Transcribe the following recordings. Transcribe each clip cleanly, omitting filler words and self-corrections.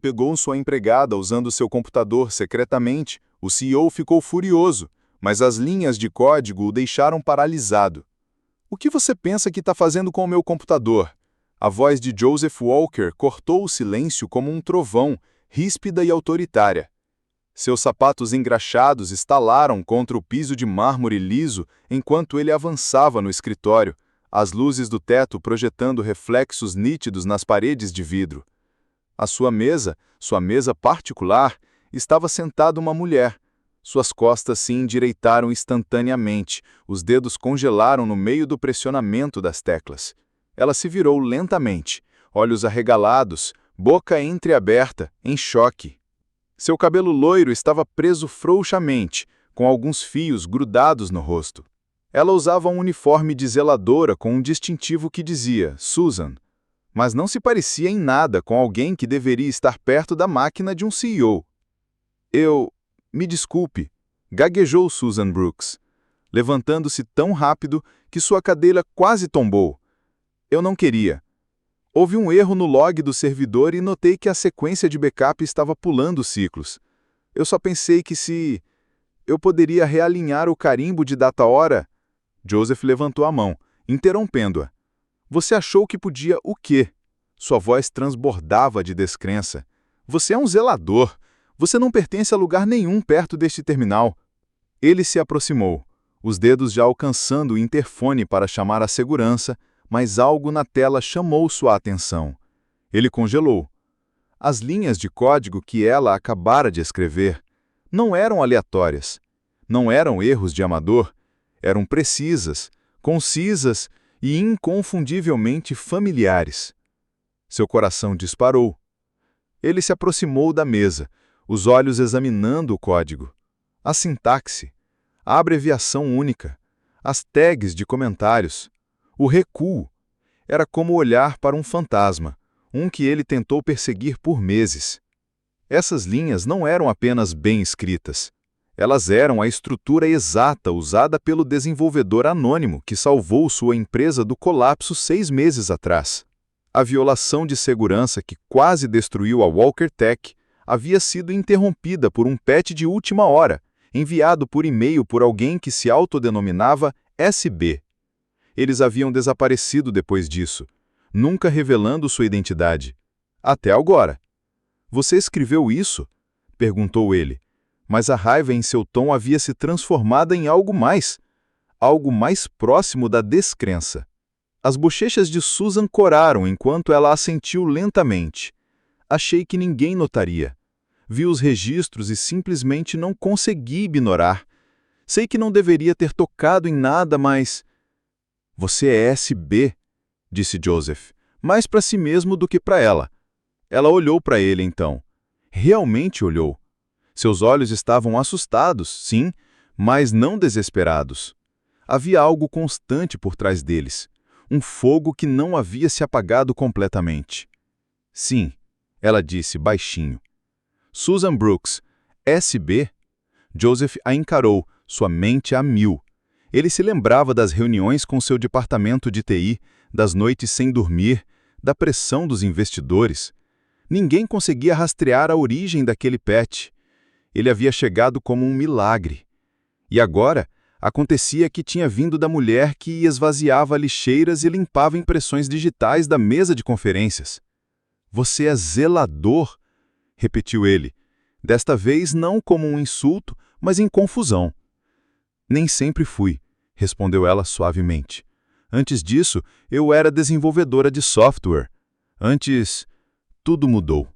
Pegou sua empregada usando seu computador secretamente. O CEO ficou furioso, mas as linhas de código o deixaram paralisado. O que você pensa que está fazendo com o meu computador? A voz de Joseph Walker cortou o silêncio como um trovão, ríspida e autoritária. Seus sapatos engraxados estalaram contra o piso de mármore liso enquanto ele avançava no escritório, as luzes do teto projetando reflexos nítidos nas paredes de vidro. À sua mesa particular, estava sentada uma mulher. Suas costas se endireitaram instantaneamente, os dedos congelaram no meio do pressionamento das teclas. Ela se virou lentamente, olhos arregalados, boca entreaberta, em choque. Seu cabelo loiro estava preso frouxamente, com alguns fios grudados no rosto. Ela usava um uniforme de zeladora com um distintivo que dizia Susan, mas não se parecia em nada com alguém que deveria estar perto da máquina de um CEO. Me desculpe, gaguejou Susan Brooks, levantando-se tão rápido que sua cadeira quase tombou. Eu não queria. Houve um erro no log do servidor e notei que a sequência de backup estava pulando ciclos. Eu só pensei que se eu poderia realinhar o carimbo de data-hora. Joseph levantou a mão, interrompendo-a. Você achou que podia o quê? Sua voz transbordava de descrença. Você é um zelador. Você não pertence a lugar nenhum perto deste terminal. Ele se aproximou, os dedos já alcançando o interfone para chamar a segurança, mas algo na tela chamou sua atenção. Ele congelou. As linhas de código que ela acabara de escrever não eram aleatórias, não eram erros de amador, eram precisas, concisas e inconfundivelmente familiares. Seu coração disparou. Ele se aproximou da mesa, os olhos examinando o código. A sintaxe, a abreviação única, as tags de comentários, o recuo. Era como olhar para um fantasma, um que ele tentou perseguir por meses. Essas linhas não eram apenas bem escritas. Elas eram a estrutura exata usada pelo desenvolvedor anônimo que salvou sua empresa do colapso 6 meses atrás. A violação de segurança que quase destruiu a Walker Tech havia sido interrompida por um patch de última hora, enviado por e-mail por alguém que se autodenominava SB. Eles haviam desaparecido depois disso, nunca revelando sua identidade. Até agora. Você escreveu isso? Perguntou ele, mas a raiva em seu tom havia se transformado em algo mais próximo da descrença. As bochechas de Susan coraram enquanto ela assentiu lentamente. Achei que ninguém notaria. Vi os registros e simplesmente não consegui ignorar. Sei que não deveria ter tocado em nada, mas... Você é SB, disse Joseph, mais para si mesmo do que para ela. Ela olhou para ele então. Realmente olhou. Seus olhos estavam assustados, sim, mas não desesperados. Havia algo constante por trás deles, um fogo que não havia se apagado completamente. Sim, ela disse baixinho. Susan Brooks, SB? Joseph a encarou, sua mente a mil. Ele se lembrava das reuniões com seu departamento de TI, das noites sem dormir, da pressão dos investidores. Ninguém conseguia rastrear a origem daquele patch. Ele havia chegado como um milagre. E agora, acontecia que tinha vindo da mulher que esvaziava lixeiras e limpava impressões digitais da mesa de conferências. Você é zelador, repetiu ele, desta vez não como um insulto, mas em confusão. Nem sempre fui, respondeu ela suavemente. Antes disso, eu era desenvolvedora de software. Antes, tudo mudou.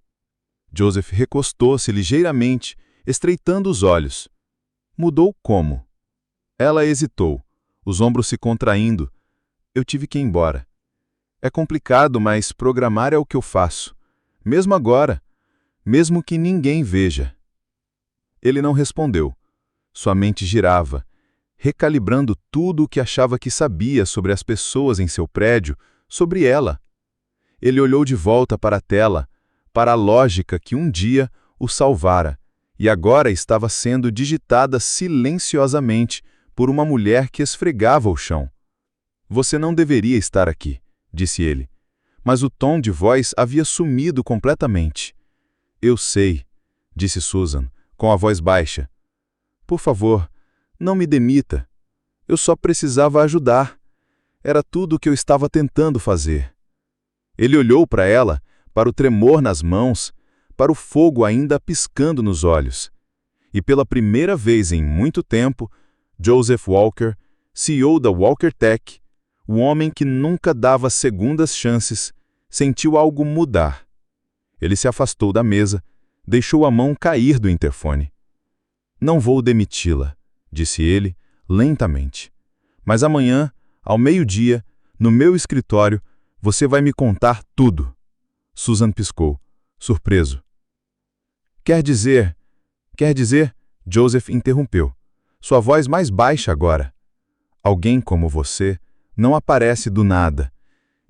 Joseph recostou-se ligeiramente, estreitando os olhos. Mudou como? Ela hesitou, os ombros se contraindo. Eu tive que ir embora. É complicado, mas programar é o que eu faço. Mesmo agora, mesmo que ninguém veja. Ele não respondeu. Sua mente girava, recalibrando tudo o que achava que sabia sobre as pessoas em seu prédio, sobre ela. Ele olhou de volta para a tela, para a lógica que um dia o salvara, e agora estava sendo digitada silenciosamente por uma mulher que esfregava o chão. Você não deveria estar aqui, disse ele, mas o tom de voz havia sumido completamente. Eu sei, disse Susan, com a voz baixa. Por favor, não me demita. Eu só precisava ajudar. Era tudo o que eu estava tentando fazer. Ele olhou para ela, para o tremor nas mãos, para o fogo ainda piscando nos olhos. E pela primeira vez em muito tempo, Joseph Walker, CEO da Walker Tech, o homem que nunca dava segundas chances, sentiu algo mudar. Ele se afastou da mesa, deixou a mão cair do interfone. Não vou demiti-la, disse ele, lentamente. Mas amanhã, ao meio-dia, no meu escritório, você vai me contar tudo. Susan piscou, surpreso. Quer dizer, Joseph interrompeu, sua voz mais baixa agora. Alguém como você não aparece do nada,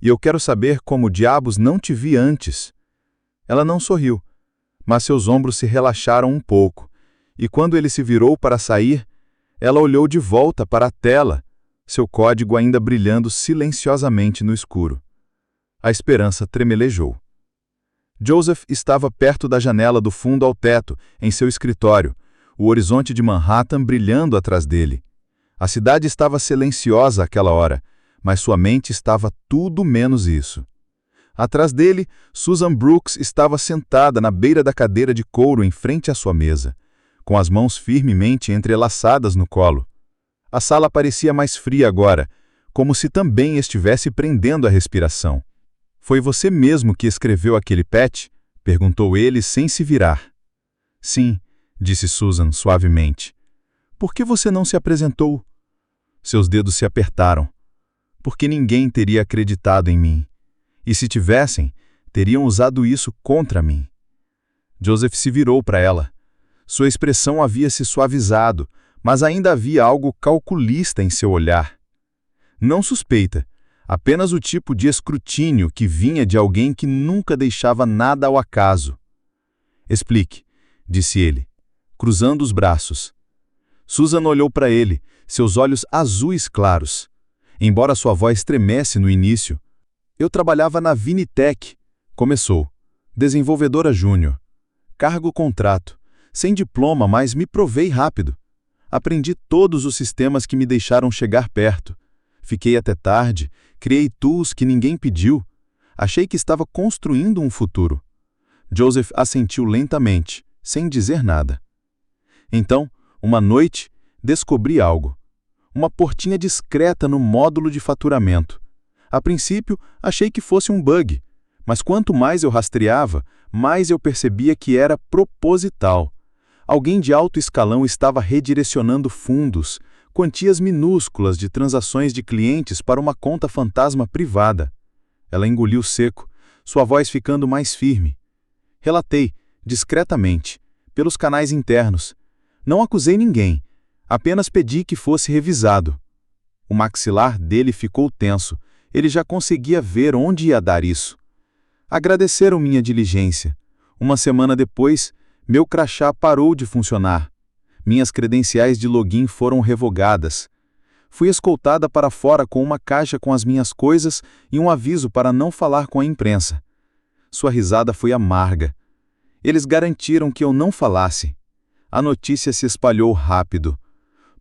e eu quero saber como diabos não te vi antes. Ela não sorriu, mas seus ombros se relaxaram um pouco, e quando ele se virou para sair, ela olhou de volta para a tela, seu código ainda brilhando silenciosamente no escuro. A esperança tremelejou. Joseph estava perto da janela do fundo ao teto, em seu escritório, o horizonte de Manhattan brilhando atrás dele. A cidade estava silenciosa àquela hora, mas sua mente estava tudo menos isso. Atrás dele, Susan Brooks estava sentada na beira da cadeira de couro em frente à sua mesa, com as mãos firmemente entrelaçadas no colo. A sala parecia mais fria agora, como se também estivesse prendendo a respiração. Foi você mesmo que escreveu aquele patch? Perguntou ele sem se virar. Sim, disse Susan suavemente. Por que você não se apresentou? Seus dedos se apertaram. Porque ninguém teria acreditado em mim. E se tivessem, teriam usado isso contra mim. Joseph se virou para ela. Sua expressão havia se suavizado, mas ainda havia algo calculista em seu olhar. Não suspeita, apenas o tipo de escrutínio que vinha de alguém que nunca deixava nada ao acaso. Explique, disse ele, cruzando os braços. Susan olhou para ele, seus olhos azuis claros. Embora sua voz tremesse no início, eu trabalhava na Vinitec, começou, desenvolvedora júnior. Cargo contrato, sem diploma, mas me provei rápido. Aprendi todos os sistemas que me deixaram chegar perto. Fiquei até tarde, criei tools que ninguém pediu. Achei que estava construindo um futuro. Joseph assentiu lentamente, sem dizer nada. Então, uma noite, descobri algo. Uma portinha discreta no módulo de faturamento. A princípio, achei que fosse um bug, mas quanto mais eu rastreava, mais eu percebia que era proposital. Alguém de alto escalão estava redirecionando fundos, quantias minúsculas de transações de clientes para uma conta fantasma privada. Ela engoliu seco, sua voz ficando mais firme. Relatei, discretamente, pelos canais internos. Não acusei ninguém, apenas pedi que fosse revisado. O maxilar dele ficou tenso, ele já conseguia ver onde ia dar isso. Agradeceram minha diligência. Uma semana depois, meu crachá parou de funcionar. Minhas credenciais de login foram revogadas. Fui escoltada para fora com uma caixa com as minhas coisas e um aviso para não falar com a imprensa. Sua risada foi amarga. Eles garantiram que eu não falasse. A notícia se espalhou rápido.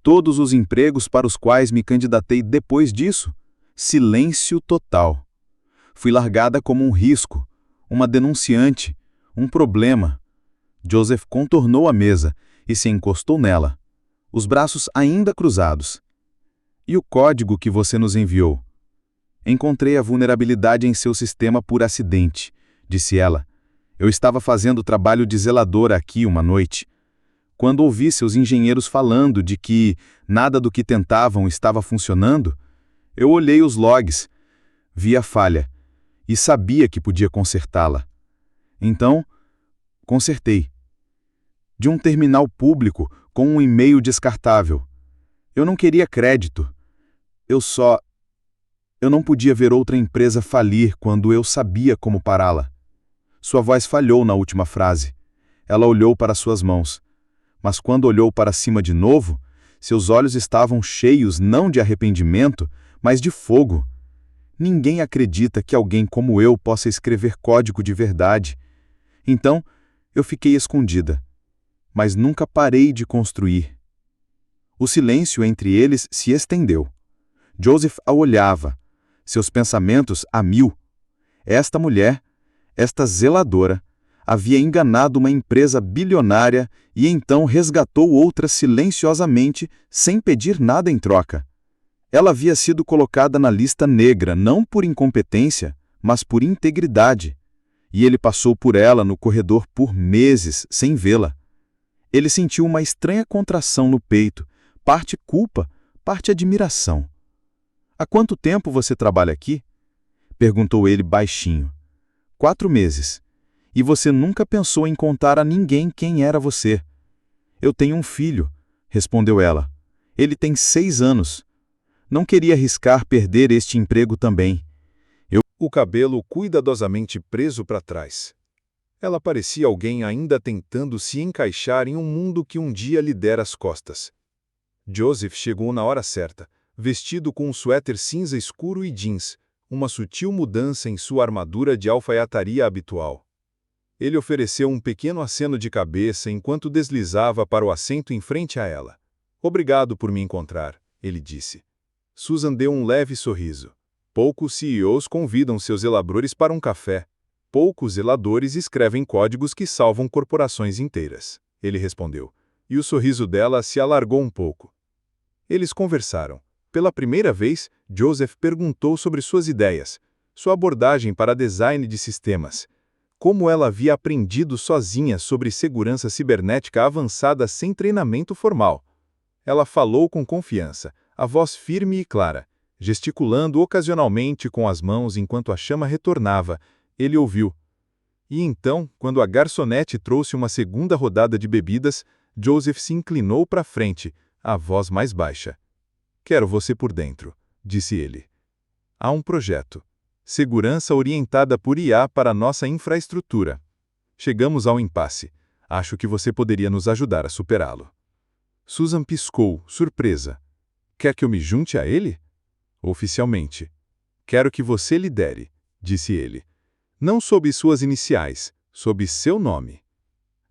Todos os empregos para os quais me candidatei depois disso, silêncio total. Fui largada como um risco, uma denunciante, um problema. Joseph contornou a mesa e se encostou nela, os braços ainda cruzados. E o código que você nos enviou? Encontrei a vulnerabilidade em seu sistema por acidente, disse ela. Eu estava fazendo trabalho de zeladora aqui uma noite. Quando ouvi seus engenheiros falando de que nada do que tentavam estava funcionando, eu olhei os logs, vi a falha e sabia que podia consertá-la. Então, consertei. De um terminal público com um e-mail descartável. Eu não queria crédito. Eu não podia ver outra empresa falir quando eu sabia como pará-la. Sua voz falhou na última frase. Ela olhou para suas mãos. Mas quando olhou para cima de novo, seus olhos estavam cheios não de arrependimento, mas de fogo. Ninguém acredita que alguém como eu possa escrever código de verdade. Então, Eu fiquei escondida, mas nunca parei de construir. O silêncio entre eles se estendeu. Joseph a olhava, seus pensamentos a mil. Esta mulher, esta zeladora, havia enganado uma empresa bilionária e então resgatou outra silenciosamente, sem pedir nada em troca. Ela havia sido colocada na lista negra não por incompetência, mas por integridade. E ele passou por ela no corredor por meses, sem vê-la. Ele sentiu uma estranha contração no peito, parte culpa, parte admiração. Há quanto tempo você trabalha aqui? Perguntou ele baixinho. 4 meses. E você nunca pensou em contar a ninguém quem era você. Eu tenho um filho, respondeu ela. Ele tem 6 anos. Não queria arriscar perder este emprego também. O cabelo cuidadosamente preso para trás. Ela parecia alguém ainda tentando se encaixar em um mundo que um dia lhe dera as costas. Joseph chegou na hora certa, vestido com um suéter cinza escuro e jeans, uma sutil mudança em sua armadura de alfaiataria habitual. Ele ofereceu um pequeno aceno de cabeça enquanto deslizava para o assento em frente a ela. Obrigado por me encontrar, ele disse. Susan deu um leve sorriso. Poucos CEOs convidam seus zeladores para um café. Poucos zeladores escrevem códigos que salvam corporações inteiras, ele respondeu. E o sorriso dela se alargou um pouco. Eles conversaram. Pela primeira vez, Joseph perguntou sobre suas ideias, sua abordagem para design de sistemas, como ela havia aprendido sozinha sobre segurança cibernética avançada sem treinamento formal. Ela falou com confiança, a voz firme e clara, gesticulando ocasionalmente com as mãos enquanto a chama retornava. Ele ouviu. E então, quando a garçonete trouxe uma segunda rodada de bebidas, Joseph se inclinou para frente, a voz mais baixa. Quero você por dentro, disse ele. Há um projeto. Segurança orientada por IA para nossa infraestrutura. Chegamos ao impasse. Acho que você poderia nos ajudar a superá-lo. Susan piscou, surpresa. Quer que eu me junte a ele? Oficialmente. Quero que você lidere, disse ele. Não sob suas iniciais, sob seu nome.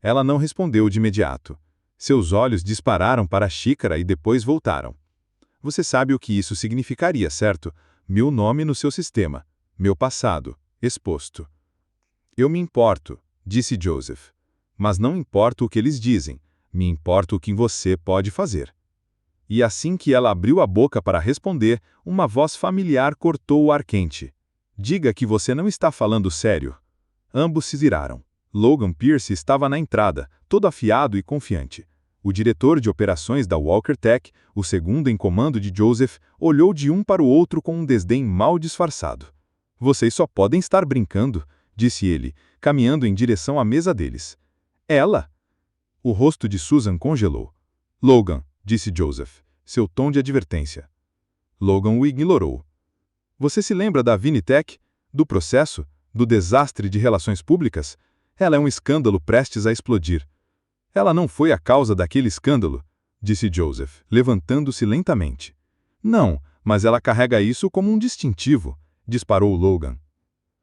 Ela não respondeu de imediato. Seus olhos dispararam para a xícara e depois voltaram. Você sabe o que isso significaria, certo? Meu nome no seu sistema. Meu passado, exposto. Eu me importo, disse Joseph. Mas não importa o que eles dizem. Me importa o que você pode fazer. E assim que ela abriu a boca para responder, uma voz familiar cortou o ar quente. Diga que você não está falando sério. Ambos se viraram. Logan Pierce estava na entrada, todo afiado e confiante. O diretor de operações da Walker Tech, o segundo em comando de Joseph, olhou de um para o outro com um desdém mal disfarçado. Vocês só podem estar brincando, disse ele, caminhando em direção à mesa deles. Ela? O rosto de Susan congelou. Logan, disse Joseph, seu tom de advertência. Logan o ignorou. Você se lembra da Vinitech? Do processo? Do desastre de relações públicas? Ela é um escândalo prestes a explodir. Ela não foi a causa daquele escândalo, disse Joseph, levantando-se lentamente. Não, mas ela carrega isso como um distintivo, disparou Logan.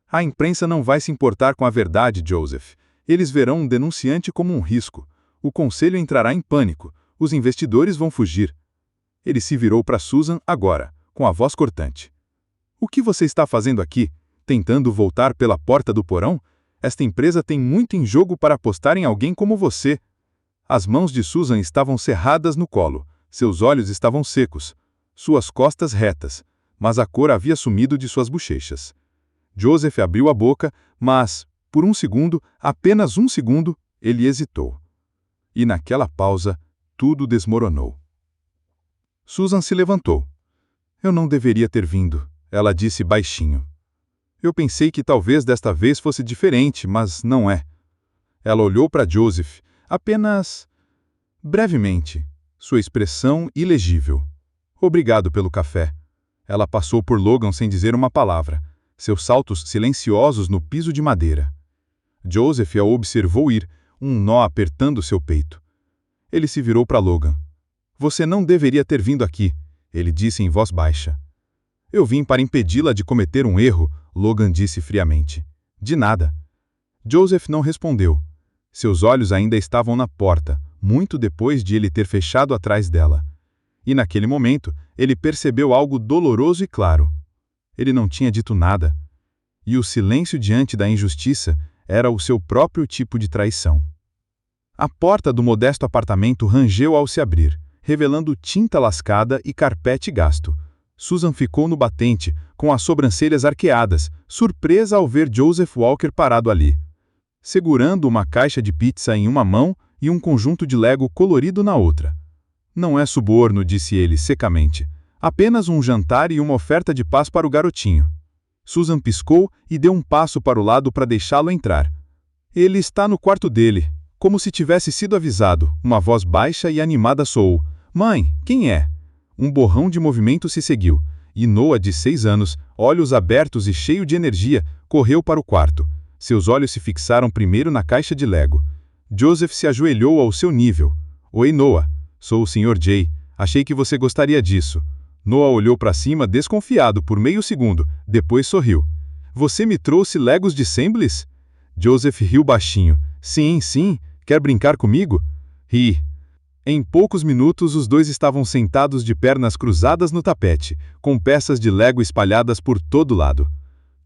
A imprensa não vai se importar com a verdade, Joseph. Eles verão um denunciante como um risco. O conselho entrará em pânico. Os investidores vão fugir. Ele se virou para Susan agora, com a voz cortante. O que você está fazendo aqui? Tentando voltar pela porta do porão? Esta empresa tem muito em jogo para apostar em alguém como você. As mãos de Susan estavam cerradas no colo, seus olhos estavam secos, suas costas retas, mas a cor havia sumido de suas bochechas. Joseph abriu a boca, mas, por um segundo, apenas um segundo, ele hesitou. E naquela pausa, tudo desmoronou. Susan se levantou. Eu não deveria ter vindo, ela disse baixinho. Eu pensei que talvez desta vez fosse diferente, mas não é. Ela olhou para Joseph, apenas brevemente, sua expressão ilegível. Obrigado pelo café. Ela passou por Logan sem dizer uma palavra, seus saltos silenciosos no piso de madeira. Joseph a observou ir, um nó apertando seu peito. Ele se virou para Logan. Você não deveria ter vindo aqui, ele disse em voz baixa. Eu vim para impedi-la de cometer um erro, Logan disse friamente. De nada. Joseph não respondeu. Seus olhos ainda estavam na porta, muito depois de ele ter fechado atrás dela. E naquele momento, ele percebeu algo doloroso e claro. Ele não tinha dito nada. E o silêncio diante da injustiça era o seu próprio tipo de traição. A porta do modesto apartamento rangeu ao se abrir, revelando tinta lascada e carpete gasto. Susan ficou no batente, com as sobrancelhas arqueadas, surpresa ao ver Joseph Walker parado ali, segurando uma caixa de pizza em uma mão e um conjunto de Lego colorido na outra. Não é suborno, disse ele secamente. Apenas um jantar e uma oferta de paz para o garotinho. Susan piscou e deu um passo para o lado para deixá-lo entrar. Ele está no quarto dele. Como se tivesse sido avisado, uma voz baixa e animada soou. Mãe, quem é? Um borrão de movimento se seguiu, e Noah, de 6 anos, olhos abertos e cheio de energia, correu para o quarto. Seus olhos se fixaram primeiro na caixa de Lego. Joseph se ajoelhou ao seu nível. Oi, Noah. Sou o Sr. Jay. Achei que você gostaria disso. Noah olhou para cima desconfiado por meio segundo, depois sorriu. Você me trouxe Legos de Sembliss? Joseph riu baixinho. Sim, sim. Quer brincar comigo? Ri. Em poucos minutos os dois estavam sentados de pernas cruzadas no tapete, com peças de Lego espalhadas por todo lado.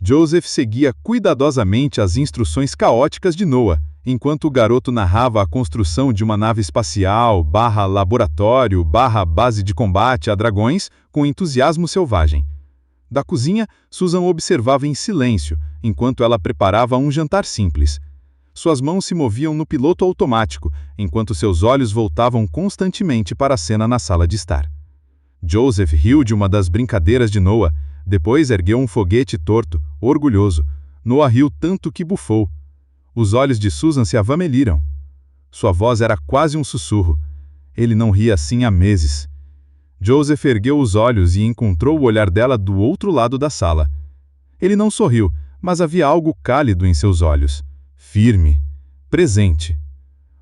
Joseph seguia cuidadosamente as instruções caóticas de Noah, enquanto o garoto narrava a construção de uma nave espacial, laboratório, base de combate a dragões, com entusiasmo selvagem. Da cozinha, Susan observava em silêncio, enquanto ela preparava um jantar simples. Suas mãos se moviam no piloto automático, enquanto seus olhos voltavam constantemente para a cena na sala de estar. Joseph riu de uma das brincadeiras de Noah, depois ergueu um foguete torto, orgulhoso. Noah riu tanto que bufou. Os olhos de Susan se avermelharam. Sua voz era quase um sussurro. Ele não ria assim há meses. Joseph ergueu os olhos e encontrou o olhar dela do outro lado da sala. Ele não sorriu, mas havia algo cálido em seus olhos. Firme, presente.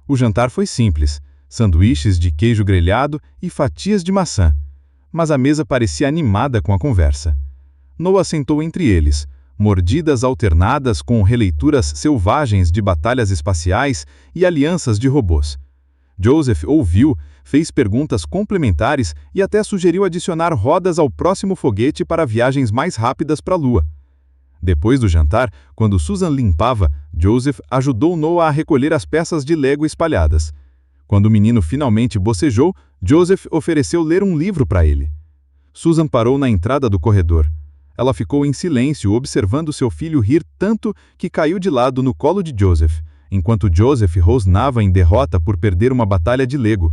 O jantar foi simples, sanduíches de queijo grelhado e fatias de maçã. Mas a mesa parecia animada com a conversa. Noah sentou entre eles, mordidas alternadas com releituras selvagens de batalhas espaciais e alianças de robôs. Joseph ouviu, fez perguntas complementares e até sugeriu adicionar rodas ao próximo foguete para viagens mais rápidas para a Lua. Depois do jantar, quando Susan limpava, Joseph ajudou Noah a recolher as peças de Lego espalhadas. Quando o menino finalmente bocejou, Joseph ofereceu ler um livro para ele. Susan parou na entrada do corredor. Ela ficou em silêncio observando seu filho rir tanto que caiu de lado no colo de Joseph, enquanto Joseph rosnava em derrota por perder uma batalha de Lego.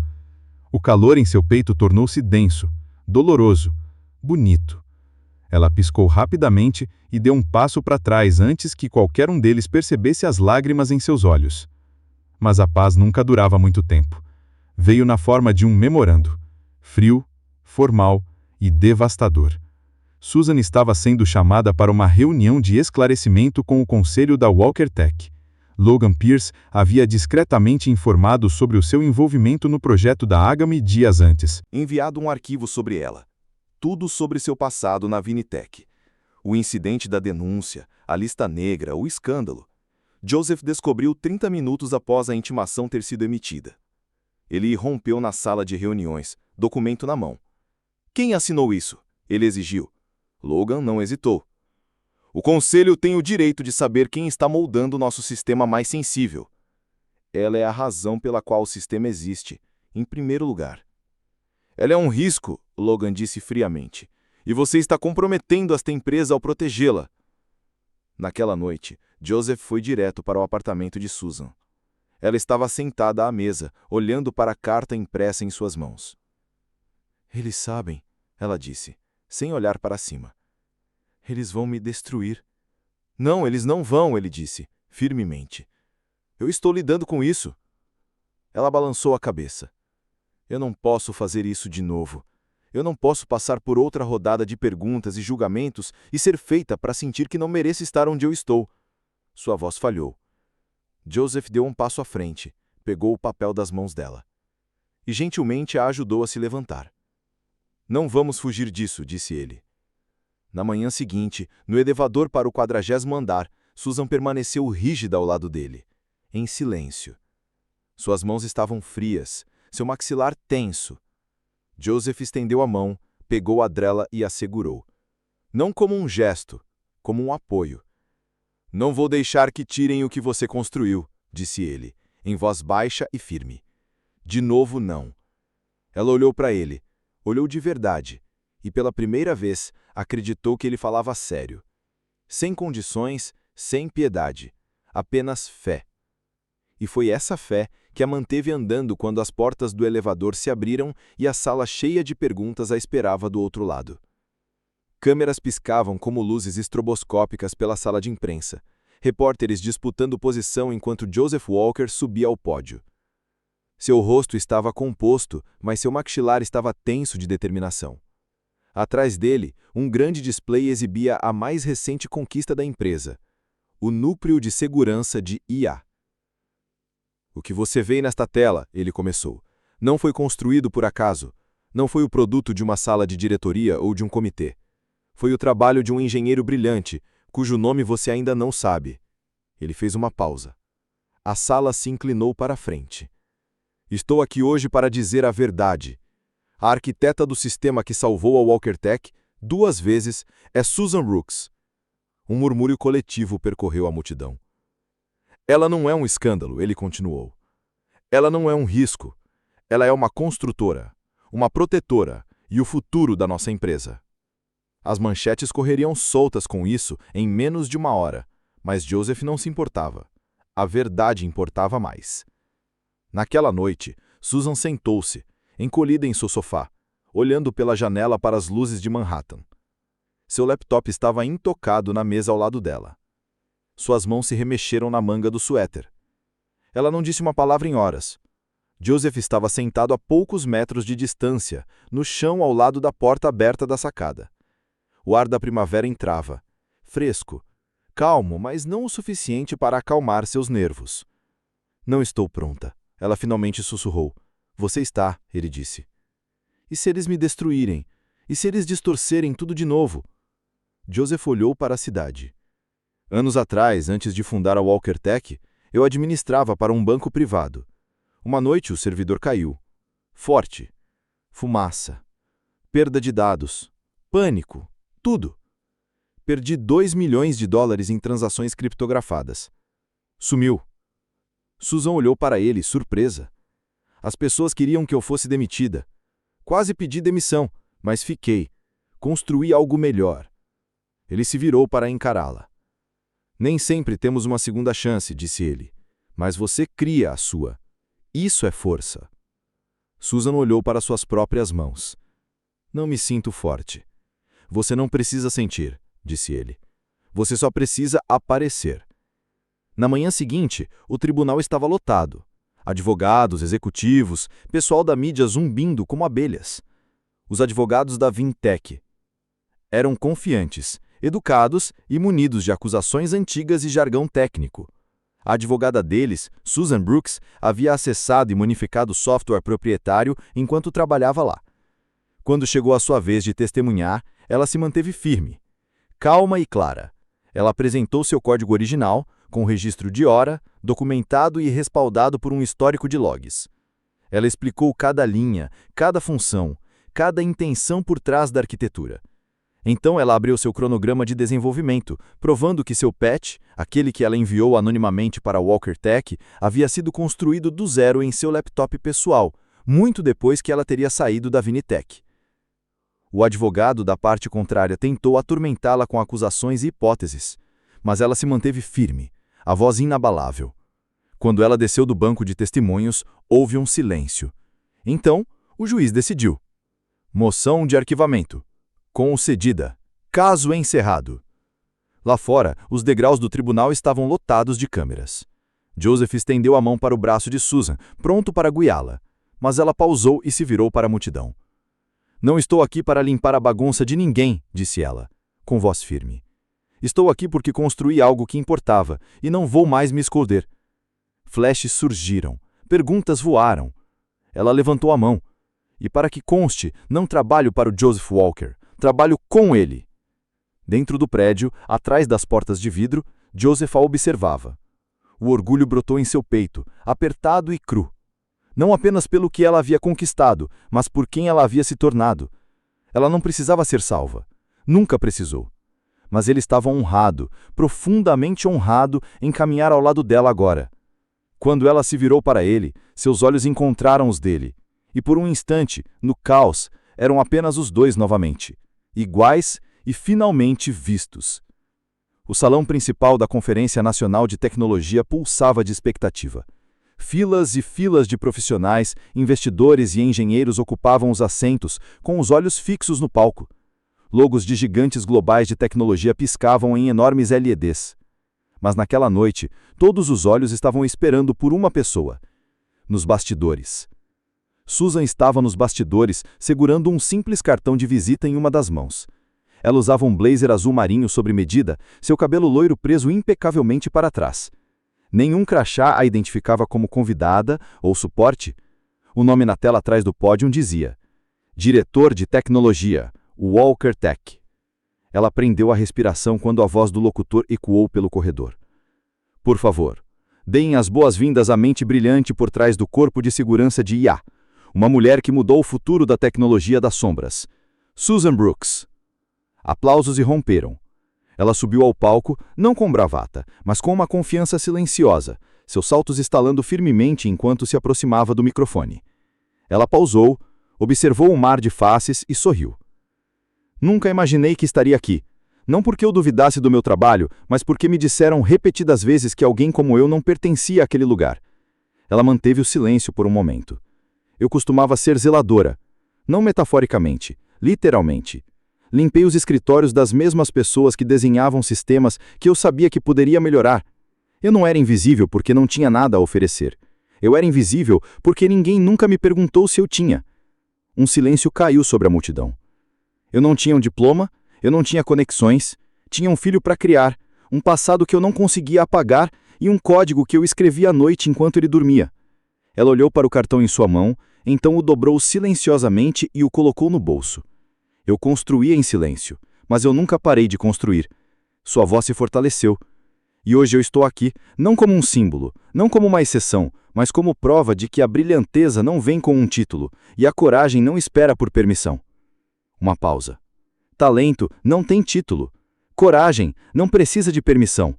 O calor em seu peito tornou-se denso, doloroso, bonito. Ela piscou rapidamente e deu um passo para trás antes que qualquer um deles percebesse as lágrimas em seus olhos. Mas a paz nunca durava muito tempo. Veio na forma de um memorando, frio, formal e devastador. Susan estava sendo chamada para uma reunião de esclarecimento com o conselho da Walker Tech. Logan Pierce havia discretamente informado sobre o seu envolvimento no projeto da Agame dias antes. Enviado um arquivo sobre ela. Tudo sobre seu passado na Vinitech. O incidente da denúncia, a lista negra, o escândalo. Joseph descobriu 30 minutos após a intimação ter sido emitida. Ele irrompeu na sala de reuniões, documento na mão. Quem assinou isso? Ele exigiu. Logan não hesitou. O conselho tem o direito de saber quem está moldando nosso sistema mais sensível. Ela é a razão pela qual o sistema existe, em primeiro lugar. Ela é um risco, Logan disse friamente, e você está comprometendo esta empresa ao protegê-la. Naquela noite, Joseph foi direto para o apartamento de Susan. Ela estava sentada à mesa, olhando para a carta impressa em suas mãos. Eles sabem, ela disse, sem olhar para cima. Eles vão me destruir. Não, eles não vão, ele disse, firmemente. Eu estou lidando com isso. Ela balançou a cabeça. Eu não posso fazer isso de novo. Eu não posso passar por outra rodada de perguntas e julgamentos e ser feita para sentir que não mereço estar onde eu estou. Sua voz falhou. Joseph deu um passo à frente, pegou o papel das mãos dela. E gentilmente a ajudou a se levantar. Não vamos fugir disso, disse ele. Na manhã seguinte, no elevador para o 40º andar, Susan permaneceu rígida ao lado dele, em silêncio, Suas mãos estavam frias, seu maxilar tenso. Joseph estendeu a mão, pegou Adrela e a segurou. Não como um gesto, como um apoio. Não vou deixar que tirem o que você construiu, disse ele, em voz baixa e firme. De novo, não. Ela olhou para ele, olhou de verdade, e pela primeira vez acreditou que ele falava sério. Sem condições, sem piedade, apenas fé. E foi essa fé que a manteve andando quando as portas do elevador se abriram e a sala cheia de perguntas a esperava do outro lado. Câmeras piscavam como luzes estroboscópicas pela sala de imprensa, repórteres disputando posição enquanto Joseph Walker subia ao pódio. Seu rosto estava composto, mas seu maxilar estava tenso de determinação. Atrás dele, um grande display exibia a mais recente conquista da empresa, o núcleo de segurança de IA. O que você vê nesta tela, ele começou, não foi construído por acaso, não foi o produto de uma sala de diretoria ou de um comitê. Foi o trabalho de um engenheiro brilhante, cujo nome você ainda não sabe. Ele fez uma pausa. A sala se inclinou para a frente. Estou aqui hoje para dizer a verdade. A arquiteta do sistema que salvou a Walker Tech, 2 vezes, é Susan Brooks. Um murmúrio coletivo percorreu a multidão. Ela não é um escândalo, ele continuou. Ela não é um risco. Ela é uma construtora, uma protetora e o futuro da nossa empresa. As manchetes correriam soltas com isso em menos de 1 hora, mas Joseph não se importava. A verdade importava mais. Naquela noite, Susan sentou-se, encolhida em seu sofá, olhando pela janela para as luzes de Manhattan. Seu laptop estava intocado na mesa ao lado dela. Suas mãos se remexeram na manga do suéter. Ela não disse uma palavra em horas. Joseph estava sentado a poucos metros de distância, no chão ao lado da porta aberta da sacada. O ar da primavera entrava, fresco, calmo, mas não o suficiente para acalmar seus nervos. Não estou pronta, ela finalmente sussurrou. Você está, ele disse. E se eles me destruírem? E se eles distorcerem tudo de novo? Joseph olhou para a cidade. Anos atrás, antes de fundar a Walker Tech, eu administrava para um banco privado. Uma noite o servidor caiu. Forte. Fumaça. Perda de dados. Pânico. Tudo. Perdi $2 milhões em transações criptografadas. Sumiu. Susan olhou para ele, surpresa. As pessoas queriam que eu fosse demitida. Quase pedi demissão, mas fiquei. Construí algo melhor. Ele se virou para encará-la. Nem sempre temos uma segunda chance, disse ele, mas você cria a sua. Isso é força. Susan olhou para suas próprias mãos. Não me sinto forte. Você não precisa sentir, disse ele. Você só precisa aparecer. Na manhã seguinte, o tribunal estava lotado. Advogados, executivos, pessoal da mídia zumbindo como abelhas. Os advogados da Vintech. Eram confiantes, educados e munidos de acusações antigas e jargão técnico. A advogada deles, Susan Brooks, havia acessado e modificado o software proprietário enquanto trabalhava lá. Quando chegou a sua vez de testemunhar, ela se manteve firme. Calma e clara. Ela apresentou seu código original, com registro de hora, documentado e respaldado por um histórico de logs. Ela explicou cada linha, cada função, cada intenção por trás da arquitetura. Então ela abriu seu cronograma de desenvolvimento, provando que seu patch, aquele que ela enviou anonimamente para a Walker Tech, havia sido construído do zero em seu laptop pessoal, muito depois que ela teria saído da Vinitech. O advogado da parte contrária tentou atormentá-la com acusações e hipóteses, mas ela se manteve firme, a voz inabalável. Quando ela desceu do banco de testemunhos, houve um silêncio. Então, o juiz decidiu. Moção de arquivamento. Concedida. Caso encerrado. Lá fora, os degraus do tribunal estavam lotados de câmeras. Joseph estendeu a mão para o braço de Susan, pronto para guiá-la, mas ela pausou e se virou para a multidão. Não estou aqui para limpar a bagunça de ninguém, disse ela, com voz firme. Estou aqui porque construí algo que importava e não vou mais me esconder. Flashes surgiram, perguntas voaram. Ela levantou a mão. E para que conste, não trabalho para o Joseph Walker, trabalho com ele. Dentro do prédio, atrás das portas de vidro, Joseph a observava. O orgulho brotou em seu peito, apertado e cru. Não apenas pelo que ela havia conquistado, mas por quem ela havia se tornado. Ela não precisava ser salva. Nunca precisou. Mas ele estava honrado, profundamente honrado, em caminhar ao lado dela agora. Quando ela se virou para ele, seus olhos encontraram os dele. E por um instante, no caos, eram apenas os dois novamente, iguais e finalmente vistos. O salão principal da Conferência Nacional de Tecnologia pulsava de expectativa. Filas e filas de profissionais, investidores e engenheiros ocupavam os assentos, com os olhos fixos no palco. Logos de gigantes globais de tecnologia piscavam em enormes LEDs. Mas naquela noite, todos os olhos estavam esperando por uma pessoa. Nos bastidores. Susan estava nos bastidores, segurando um simples cartão de visita em uma das mãos. Ela usava um blazer azul marinho sob medida, seu cabelo loiro preso impecavelmente para trás. Nenhum crachá a identificava como convidada ou suporte. O nome na tela atrás do pódio dizia: Diretor de Tecnologia, Walker Tech. Ela prendeu a respiração quando a voz do locutor ecoou pelo corredor. Por favor, deem as boas-vindas à mente brilhante por trás do corpo de segurança de IA, uma mulher que mudou o futuro da tecnologia das sombras. Susan Brooks. Aplausos irromperam. Ela subiu ao palco, não com bravata, mas com uma confiança silenciosa, seus saltos estalando firmemente enquanto se aproximava do microfone. Ela pausou, observou o mar de faces e sorriu. Nunca imaginei que estaria aqui. Não porque eu duvidasse do meu trabalho, mas porque me disseram repetidas vezes que alguém como eu não pertencia àquele lugar. Ela manteve o silêncio por um momento. Eu costumava ser zeladora. Não metaforicamente, literalmente. Limpei os escritórios das mesmas pessoas que desenhavam sistemas que eu sabia que poderia melhorar. Eu não era invisível porque não tinha nada a oferecer. Eu era invisível porque ninguém nunca me perguntou se eu tinha. Um silêncio caiu sobre a multidão. Eu não tinha um diploma, eu não tinha conexões, tinha um filho para criar, um passado que eu não conseguia apagar e um código que eu escrevia à noite enquanto ele dormia. Ela olhou para o cartão em sua mão, então o dobrou silenciosamente e o colocou no bolso. Eu construía em silêncio, mas eu nunca parei de construir. Sua voz se fortaleceu. E hoje eu estou aqui, não como um símbolo, não como uma exceção, mas como prova de que a brilhanteza não vem com um título e a coragem não espera por permissão. Uma pausa. Talento não tem título. Coragem não precisa de permissão.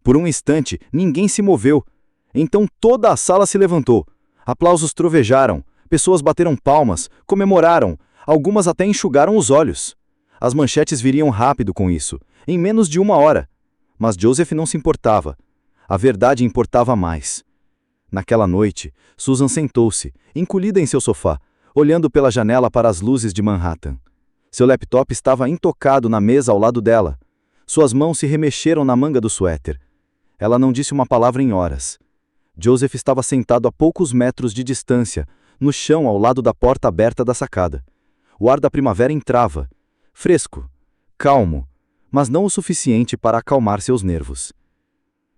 Por um instante, ninguém se moveu. Então toda a sala se levantou. Aplausos trovejaram, pessoas bateram palmas, comemoraram, algumas até enxugaram os olhos. As manchetes viriam rápido com isso, em menos de uma hora. Mas Joseph não se importava. A verdade importava mais. Naquela noite, Susan sentou-se, encolhida em seu sofá, olhando pela janela para as luzes de Manhattan. Seu laptop estava intocado na mesa ao lado dela. Suas mãos se remexeram na manga do suéter. Ela não disse uma palavra em horas. Joseph estava sentado a poucos metros de distância, no chão ao lado da porta aberta da sacada. O ar da primavera entrava, fresco, calmo, mas não o suficiente para acalmar seus nervos.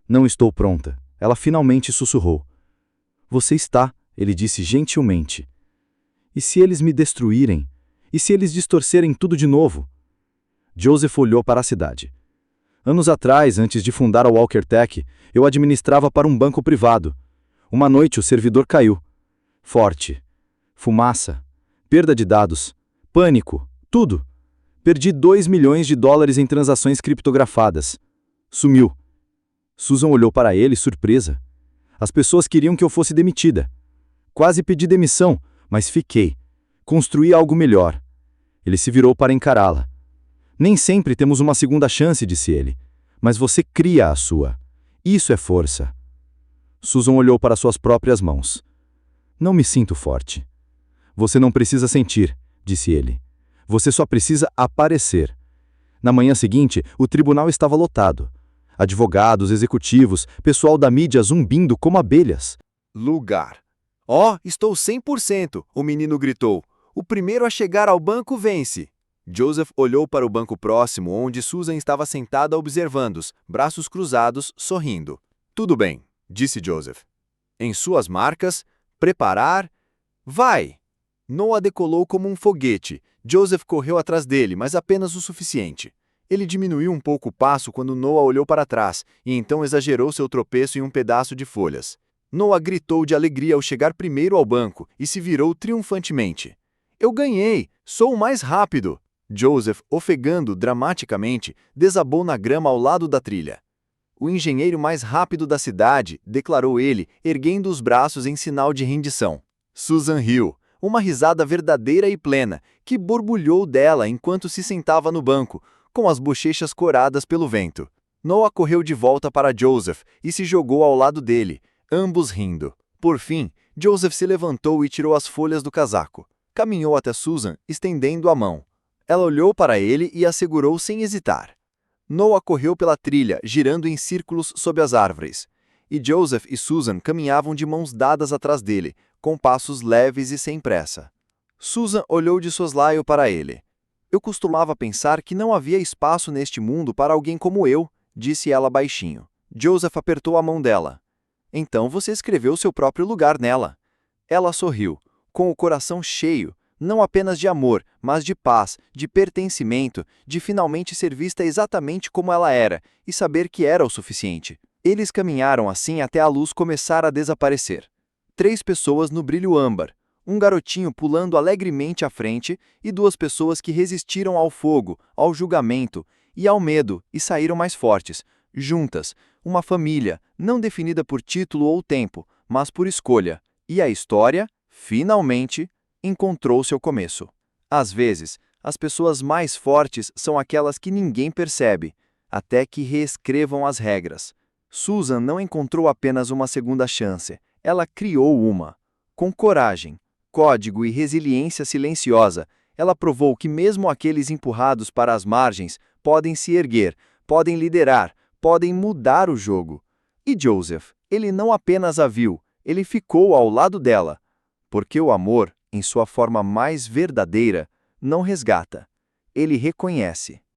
Não estou pronta, ela finalmente sussurrou. Você está, ele disse gentilmente. E se eles me destruírem? E se eles distorcerem tudo de novo? Joseph olhou para a cidade. Anos atrás, antes de fundar a Walker Tech, eu administrava para um banco privado. Uma noite o servidor caiu. Forte. Fumaça. Perda de dados. Pânico. Tudo. Perdi $2 milhões em transações criptografadas. Sumiu. Susan olhou para ele, surpresa. As pessoas queriam que eu fosse demitida. Quase pedi demissão, mas fiquei. Construí algo melhor. Ele se virou para encará-la. Nem sempre temos uma segunda chance, disse ele. Mas você cria a sua. Isso é força. Susan olhou para suas próprias mãos. Não me sinto forte. Você não precisa sentir, disse ele. Você só precisa aparecer. Na manhã seguinte, o tribunal estava lotado. Advogados, executivos, pessoal da mídia zumbindo como abelhas. Lugar. Oh, estou 100%, o menino gritou. O primeiro a chegar ao banco vence. Joseph olhou para o banco próximo, onde Susan estava sentada observando-os, braços cruzados, sorrindo. Tudo bem, disse Joseph. Em suas marcas, preparar... Vai! Noah decolou como um foguete. Joseph correu atrás dele, mas apenas o suficiente. Ele diminuiu um pouco o passo quando Noah olhou para trás e então exagerou seu tropeço em um pedaço de folhas. Noah gritou de alegria ao chegar primeiro ao banco e se virou triunfantemente. Eu ganhei! Sou o mais rápido! Joseph, ofegando dramaticamente, desabou na grama ao lado da trilha. O engenheiro mais rápido da cidade, declarou ele, erguendo os braços em sinal de rendição. Susan riu, uma risada verdadeira e plena, que borbulhou dela enquanto se sentava no banco, com as bochechas coradas pelo vento. Noah correu de volta para Joseph e se jogou ao lado dele, ambos rindo. Por fim, Joseph se levantou e tirou as folhas do casaco. Caminhou até Susan, estendendo a mão. Ela olhou para ele e a segurou sem hesitar. Noah correu pela trilha, girando em círculos sob as árvores. E Joseph e Susan caminhavam de mãos dadas atrás dele, com passos leves e sem pressa. Susan olhou de soslaio para ele. Eu costumava pensar que não havia espaço neste mundo para alguém como eu, disse ela baixinho. Joseph apertou a mão dela. Então você escreveu seu próprio lugar nela. Ela sorriu, com o coração cheio, não apenas de amor, mas de paz, de pertencimento, de finalmente ser vista exatamente como ela era e saber que era o suficiente. Eles caminharam assim até a luz começar a desaparecer. 3 pessoas no brilho âmbar, um garotinho pulando alegremente à frente e 2 pessoas que resistiram ao fogo, ao julgamento e ao medo e saíram mais fortes, juntas, uma família, não definida por título ou tempo, mas por escolha. E a história, finalmente, encontrou seu começo. Às vezes, as pessoas mais fortes são aquelas que ninguém percebe, até que reescrevam as regras. Susan não encontrou apenas uma segunda chance, ela criou uma. Com coragem, código e resiliência silenciosa, ela provou que mesmo aqueles empurrados para as margens podem se erguer, podem liderar, podem mudar o jogo. E Joseph, ele não apenas a viu, ele ficou ao lado dela. Porque o amor, em sua forma mais verdadeira, não resgata. Ele reconhece.